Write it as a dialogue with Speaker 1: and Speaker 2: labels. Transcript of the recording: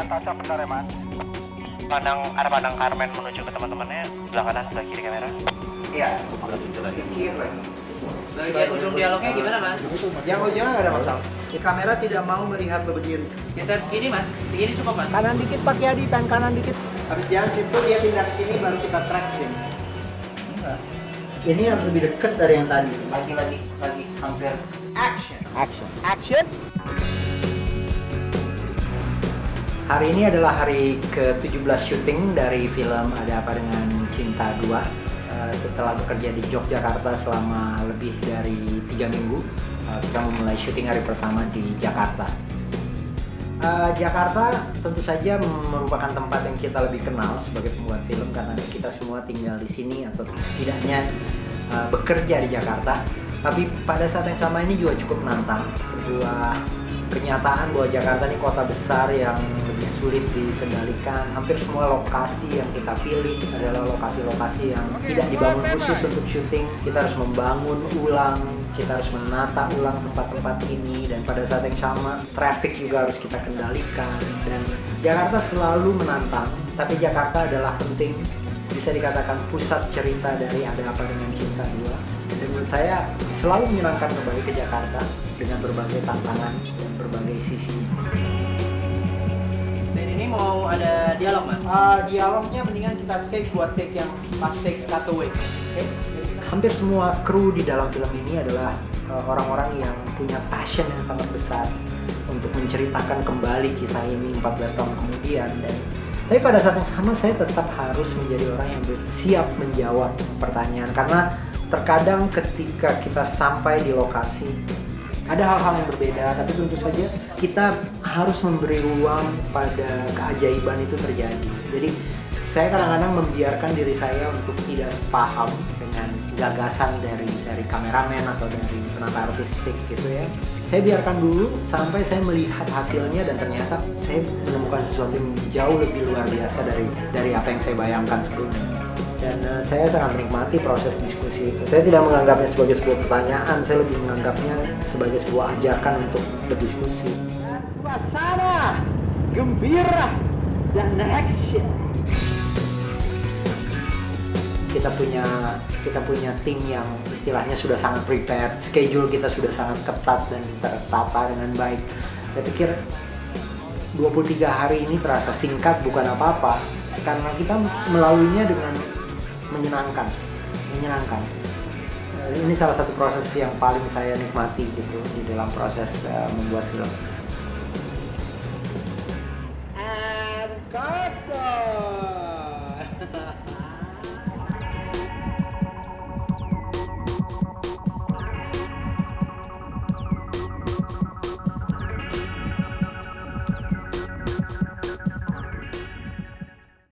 Speaker 1: Taca benar ya mas?
Speaker 2: Ada pandang Carmen menuju ke teman-temannya sebelah kanan sebelah kiri kamera.
Speaker 3: Iya, kiri lagi.
Speaker 4: Bagian ujung dialognya gimana mas?
Speaker 3: Yang ujungnya nggak ada masalah. Kamera tidak mau melihat lo berdiri.
Speaker 4: Geser segini mas, segini cukup mas.
Speaker 3: Kanan dikit Pak Yadi, pen kanan dikit. Habis jalan situ dia pindah ke sini baru kita track sini. Enggak. Ini harus lebih dekat dari yang tadi.
Speaker 4: Lagi hampir.
Speaker 3: Action. Hari ini adalah hari ke-17 syuting dari film Ada Apa Dengan Cinta 2. Setelah bekerja di Yogyakarta selama lebih dari 3 minggu, kita memulai syuting hari pertama di Jakarta. Jakarta tentu saja merupakan tempat yang kita lebih kenal sebagai pembuat film karena kita semua tinggal di sini atau setidaknya bekerja di Jakarta. Tapi pada saat yang sama ini juga cukup menantang, sebuah kenyataan bahwa Jakarta ini kota besar yang lebih sulit dikendalikan. Hampir semua lokasi yang kita pilih adalah lokasi-lokasi yang tidak dibangun khusus untuk syuting. Kita harus membangun ulang, kita harus menata ulang tempat-tempat ini, dan pada saat yang sama traffic juga harus kita kendalikan. Dan Jakarta selalu menantang, tapi Jakarta adalah penting, bisa dikatakan pusat cerita dari Ada Apa Dengan Cinta 2. Dan menurut saya selalu menyenangkan kembali ke Jakarta dengan berbagai tantangan dan berbagai sisi.
Speaker 4: Scene ini mau ada dialog mas?
Speaker 3: Dialognya mendingan kita save buat take yang pas take cutaway. Okay? Hampir semua kru di dalam film ini adalah orang-orang yang punya passion yang sangat besar untuk menceritakan kembali kisah ini 14 tahun kemudian. Tapi pada saat yang sama saya tetap harus menjadi orang yang siap menjawab pertanyaan, karena terkadang ketika kita sampai di lokasi ada hal-hal yang berbeda, tapi tentu saja kita harus memberi ruang pada keajaiban itu terjadi. Jadi saya kadang-kadang membiarkan diri saya untuk tidak sepaham dengan gagasan dari kameramen atau dari penata artistik gitu ya. Saya biarkan dulu sampai saya melihat hasilnya dan ternyata saya menemukan sesuatu yang jauh lebih luar biasa dari apa yang saya bayangkan sebelumnya. Dan saya sangat menikmati proses diskusi itu. Saya tidak menganggapnya sebagai sebuah pertanyaan, saya lebih menganggapnya sebagai sebuah ajakan untuk berdiskusi. Dan suasana gembira dan action. Kita punya tim yang istilahnya sudah sangat prepared, schedule kita sudah sangat ketat dan tertata dengan baik. Saya pikir 23 hari ini terasa singkat bukan apa-apa, karena kita melaluinya dengan menyenangkan. Ini salah satu proses yang paling saya nikmati gitu di dalam proses membuat film.